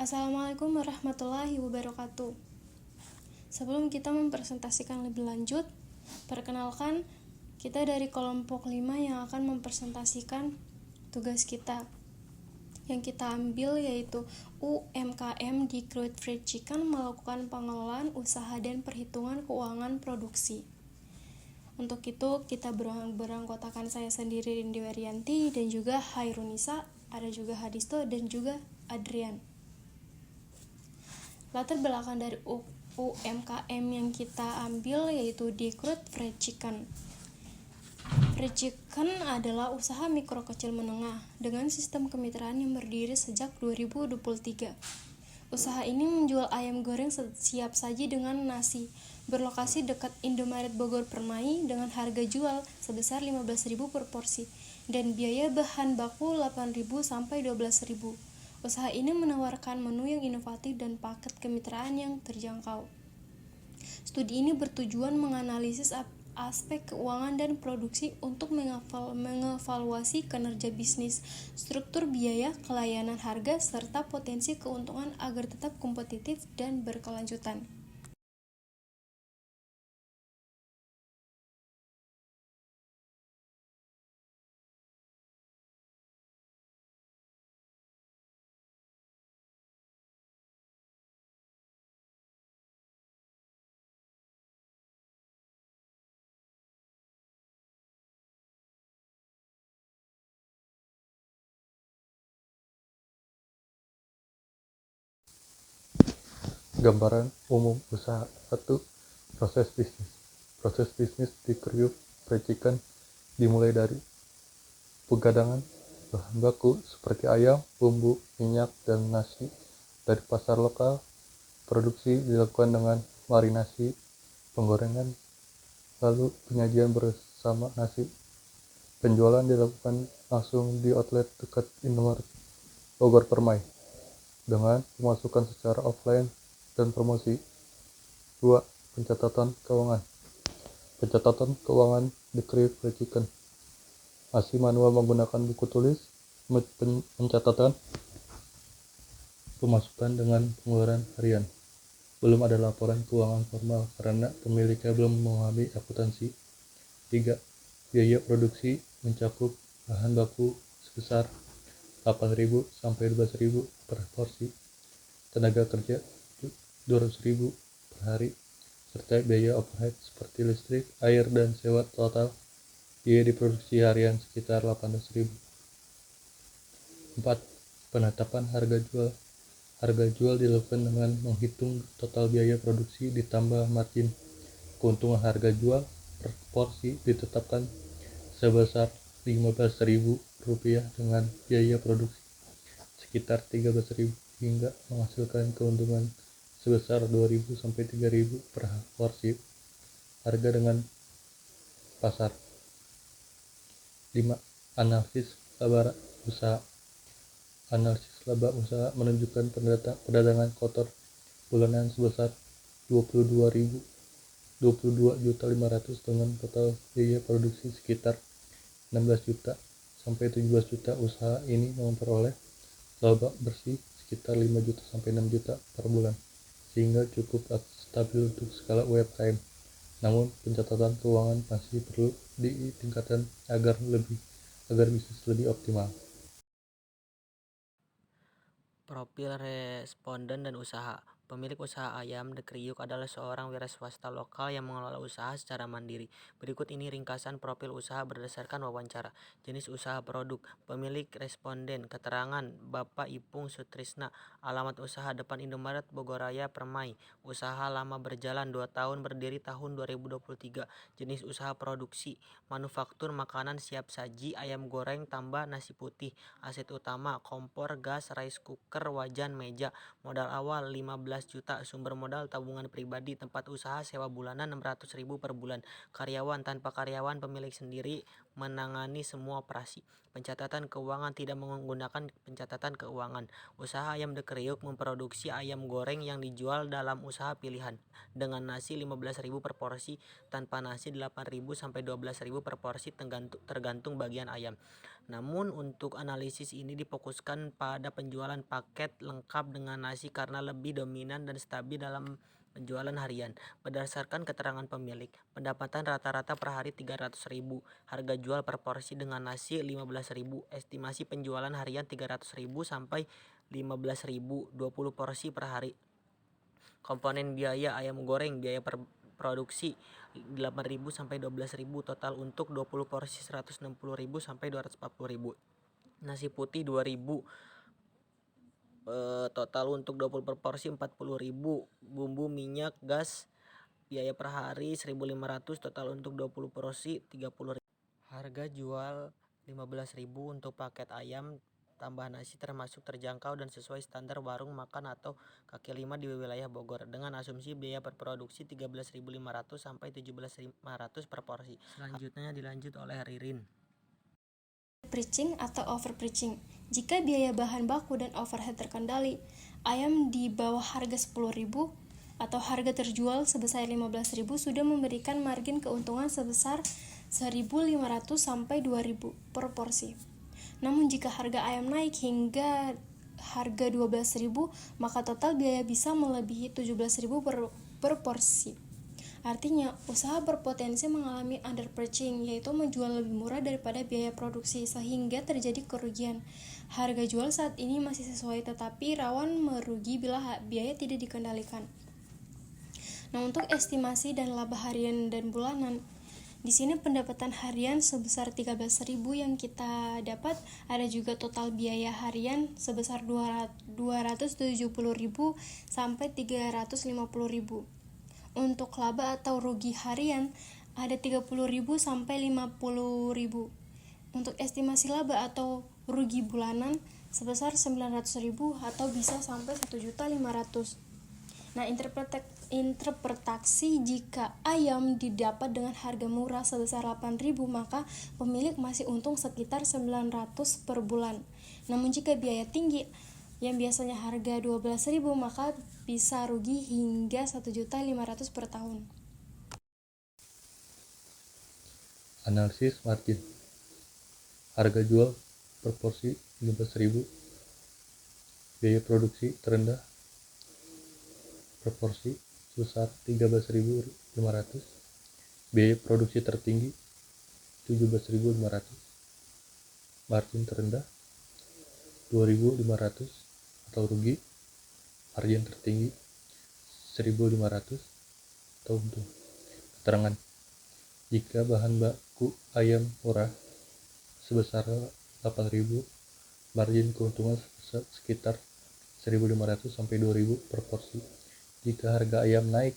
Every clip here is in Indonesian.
Assalamualaikum warahmatullahi wabarakatuh. Sebelum kita mempresentasikan lebih lanjut, perkenalkan kita dari kelompok 5 yang akan mempresentasikan tugas kita. Yang kita ambil yaitu UMKM di Crude Fried Chicken melakukan pengelolaan usaha dan perhitungan keuangan produksi. Untuk itu kita beranggotakan saya sendiri Rindi Werianti dan juga Hairunisa, ada juga Hadisto dan juga Adrian. Latar belakang dari UMKM yang kita ambil yaitu di Crude Fried Chicken. Fried Chicken adalah usaha mikro kecil menengah dengan sistem kemitraan yang berdiri sejak 2023. Usaha ini menjual ayam goreng siap saji dengan nasi, berlokasi dekat Indomaret Bogor Permai dengan harga jual sebesar 15.000 per porsi dan biaya bahan baku 8.000 sampai 12.000. Usaha ini menawarkan menu yang inovatif dan paket kemitraan yang terjangkau. Studi ini bertujuan menganalisis aspek keuangan dan produksi untuk mengevaluasi kinerja bisnis, struktur biaya, kelayanan harga, serta potensi keuntungan agar tetap kompetitif dan berkelanjutan. Gambaran umum usaha. 1. Proses bisnis. Proses bisnis di Crude Fried Chicken dimulai dari penggadangan bahan baku seperti ayam, bumbu, minyak, dan nasi dari pasar lokal. Produksi dilakukan dengan marinasi, penggorengan, lalu penyajian bersama nasi. Penjualan dilakukan langsung di outlet dekat Indomaret Bogor Permai dengan pemasukan secara offline dan promosi. 2. Pencatatan keuangan. Pencatatan keuangan di Crude Fried Chicken masih manual menggunakan buku tulis. Pencatatan pemasukan dengan pengeluaran harian. Belum ada laporan keuangan formal karena pemiliknya belum memahami akuntansi. 3. Biaya produksi mencakup bahan baku sebesar 8.000 sampai 12.000 per porsi, tenaga kerja 200.000 per hari, serta biaya overhead seperti listrik, air, dan sewa. Total biaya di produksi harian sekitar 18.000. 4. Penetapan harga jual. Harga jual dilakukan dengan menghitung total biaya produksi ditambah margin. Keuntungan harga jual per porsi ditetapkan sebesar Rp15.000 dengan biaya produksi sekitar 13.000 hingga menghasilkan keuntungan sebesar 2.000 sampai 3.000 per porsi. Harga dengan pasar. 5. Analisis laba usaha. Analisis laba usaha menunjukkan perdagangan kotor bulanan sebesar 22.500.000 dengan total biaya produksi sekitar 16 juta sampai 17 juta. Usaha ini memperoleh laba bersih sekitar 5 juta sampai 6 juta per bulan, sehingga cukup stabil untuk skala UMKM. Namun pencatatan keuangan masih perlu ditingkatkan agar bisnis lebih optimal. Profil responden dan usaha. Pemilik usaha ayam The Kriuk adalah seorang wira swasta lokal yang mengelola usaha secara mandiri. Berikut ini ringkasan profil usaha berdasarkan wawancara. Jenis usaha produk. Pemilik responden. Keterangan Bapak Ipung Sutrisna. Alamat usaha depan Indomaret Bogoraya Permai. Usaha lama berjalan 2 tahun, berdiri tahun 2023. Jenis usaha produksi. Manufaktur makanan siap saji, ayam goreng tambah nasi putih. Aset utama kompor gas, rice cooker, wajan, meja. Modal awal 15 juta. Sumber modal tabungan pribadi. Tempat usaha sewa bulanan 600.000 per bulan. Karyawan tanpa karyawan, pemilik sendiri. menangani semua operasi. Pencatatan keuangan tidak menggunakan pencatatan keuangan. Usaha ayam The Kriuk memproduksi ayam goreng yang dijual dalam usaha pilihan dengan nasi 15.000 per porsi, tanpa nasi 8.000 sampai 12.000 per porsi tergantung bagian ayam. Namun untuk analisis ini difokuskan pada penjualan paket lengkap dengan nasi karena lebih dominan dan stabil dalam penjualan harian. Berdasarkan keterangan pemilik, pendapatan rata-rata per hari 300.000, harga jual per porsi dengan nasi 15.000, estimasi penjualan harian 300.000 sampai 15.000, 20 porsi per hari. Komponen biaya ayam goreng, biaya produksi 8.000 sampai 12.000, total untuk 20 porsi 160.000 sampai 240.000. Nasi putih 2.000, total untuk 20 per porsi 40.000. Bumbu, minyak, gas, biaya per hari 1.500, total untuk 20 porsi 30.000. Harga jual 15.000 untuk paket ayam tambah nasi termasuk terjangkau dan sesuai standar warung makan atau kaki lima di wilayah Bogor, dengan asumsi biaya per produksi 13.500 sampai 17.500 per porsi. Selanjutnya dilanjut oleh Ririn. Preaching atau overpreaching. Jika biaya bahan baku dan overhead terkendali, ayam di bawah harga 10.000 atau harga terjual sebesar 15.000 sudah memberikan margin keuntungan sebesar 1.500 sampai 2.000 per porsi. Namun jika harga ayam naik hingga harga 12.000, maka total biaya bisa melebihi 17.000 per porsi. Artinya, usaha berpotensi mengalami underpreaching, yaitu menjual lebih murah daripada biaya produksi, sehingga terjadi kerugian. Harga jual saat ini masih sesuai, tetapi rawan merugi bila biaya tidak dikendalikan. Nah, untuk estimasi dan laba harian dan bulanan, di sini pendapatan harian sebesar 13.000 yang kita dapat, ada juga total biaya harian sebesar 270.000 sampai 350.000. Untuk laba atau rugi harian ada 30.000 sampai 50.000. Untuk estimasi laba atau rugi bulanan sebesar 900.000 atau bisa sampai 1.500.000. Nah, interpretasi jika ayam didapat dengan harga murah sebesar 8.000, maka pemilik masih untung sekitar 900 per bulan. Namun jika biaya tinggi yang biasanya harga 12.000, maka bisa rugi hingga 1.500.000 per tahun. Analisis margin. Harga jual per porsi 15.000. Biaya produksi terendah per porsi sebesar 13.500. Biaya produksi tertinggi 17.500. Margin terendah 2.500 atau rugi. Margin tertinggi 1.500 atau untung. Keterangan: jika bahan baku ayam murah sebesar 8.000, margin keuntungan sekitar 1.500 sampai 2.000 per porsi. Jika harga ayam naik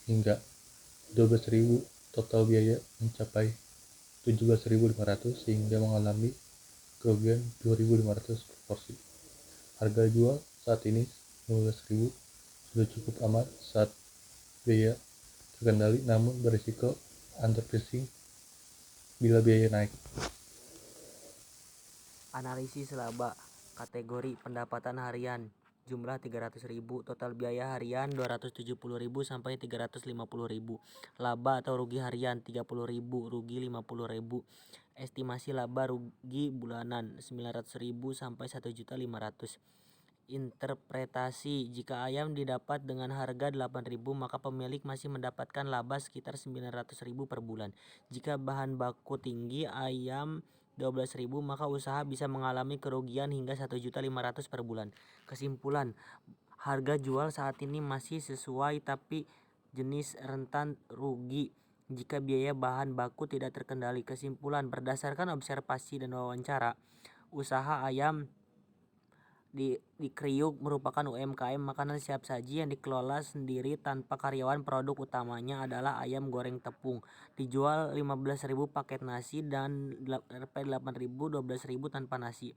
hingga 12.000, total biaya mencapai 17.500 sehingga mengalami kerugian 2.500 per porsi. Harga jual saat ini 15.000 sudah cukup aman saat biaya terkendali, namun berisiko underpricing bila biaya naik. Analisis laba. Kategori pendapatan harian jumlah 300.000, total biaya harian 270.000 sampai 350.000. Laba atau rugi harian 30.000, rugi 50.000. Estimasi laba rugi bulanan 900.000 sampai 1.500.000. Interpretasi: jika ayam didapat dengan harga 8.000, maka pemilik masih mendapatkan laba sekitar 900.000 per bulan. Jika bahan baku tinggi ayam 12.000, maka usaha bisa mengalami kerugian hingga 1.500.000 per bulan. Kesimpulan: harga jual saat ini masih sesuai, tapi jenis rentan rugi jika biaya bahan baku tidak terkendali. Kesimpulan: berdasarkan observasi dan wawancara, usaha ayam di Kriuk merupakan UMKM makanan siap saji yang dikelola sendiri tanpa karyawan. Produk utamanya adalah ayam goreng tepung. Dijual 15.000 paket nasi dan Rp8.000 12.000 tanpa nasi.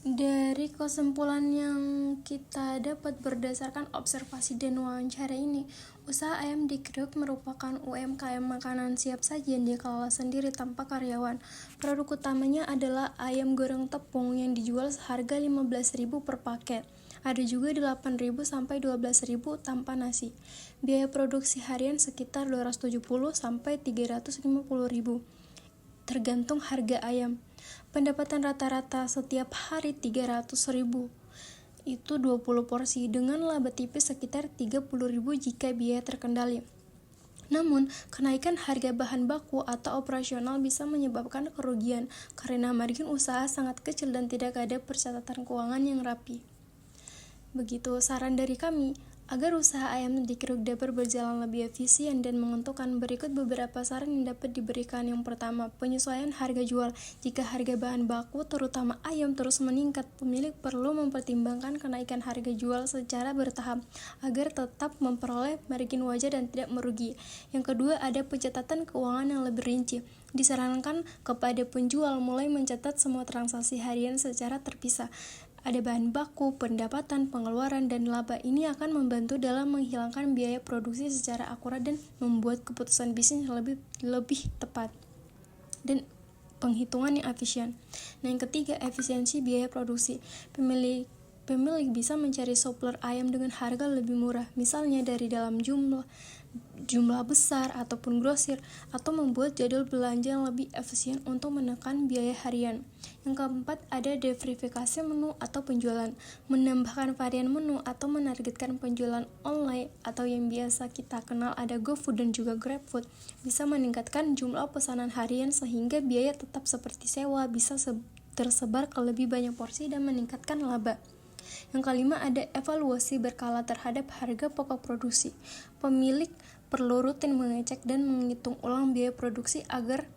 Dari kesimpulan yang kita dapat berdasarkan observasi dan wawancara ini, usaha ayam di Kriuk merupakan UMKM makanan siap saji yang dikelola sendiri tanpa karyawan. Produk utamanya adalah ayam goreng tepung yang dijual seharga 15.000 per paket. Ada juga 8.000 sampai 12.000 tanpa nasi. Biaya produksi harian sekitar 270 sampai 350.000 tergantung harga ayam. Pendapatan rata-rata setiap hari 300.000. Itu 20 porsi dengan laba tipis sekitar 30.000 jika biaya terkendali. Namun, kenaikan harga bahan baku atau operasional bisa menyebabkan kerugian karena margin usaha sangat kecil dan tidak ada pencatatan keuangan yang rapi. Begitu saran dari kami, agar usaha ayam di Kriuk dapat berjalan lebih efisien dan menguntungkan, berikut beberapa saran yang dapat diberikan. Yang pertama, penyesuaian harga jual. Jika harga bahan baku, terutama ayam, terus meningkat, pemilik perlu mempertimbangkan kenaikan harga jual secara bertahap agar tetap memperoleh margin wajar dan tidak merugi. Yang kedua, ada pencatatan keuangan yang lebih rinci. Disarankan kepada penjual mulai mencatat semua transaksi harian secara terpisah. Ada bahan baku, pendapatan, pengeluaran, dan laba. Ini akan membantu dalam menghilangkan biaya produksi secara akurat dan membuat keputusan bisnis lebih tepat dan penghitungan yang efisien. Nah, yang ketiga, efisiensi biaya produksi. Pemilik bisa mencari supplier ayam dengan harga lebih murah, misalnya dari dalam jumlah besar ataupun grosir, atau membuat jadwal belanja yang lebih efisien untuk menekan biaya harian. Yang keempat, ada diversifikasi menu atau penjualan. Menambahkan varian menu atau menargetkan penjualan online atau yang biasa kita kenal ada GoFood dan juga GrabFood bisa meningkatkan jumlah pesanan harian sehingga biaya tetap seperti sewa bisa tersebar ke lebih banyak porsi dan meningkatkan laba. Yang kelima, ada evaluasi berkala terhadap harga pokok produksi. Pemilik perlu rutin mengecek dan menghitung ulang biaya produksi agar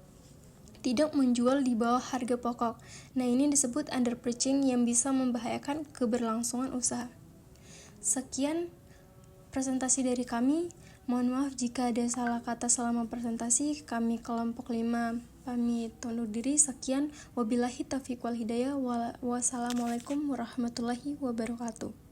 tidak menjual di bawah harga pokok. Nah, ini disebut underpricing yang bisa membahayakan keberlangsungan usaha. Sekian presentasi dari kami. Mohon maaf jika ada salah kata selama presentasi. Kami kelompok 5 pamit undur diri. Sekian, wabillahi taufiq wal hidayah. Wassalamualaikum warahmatullahi wabarakatuh.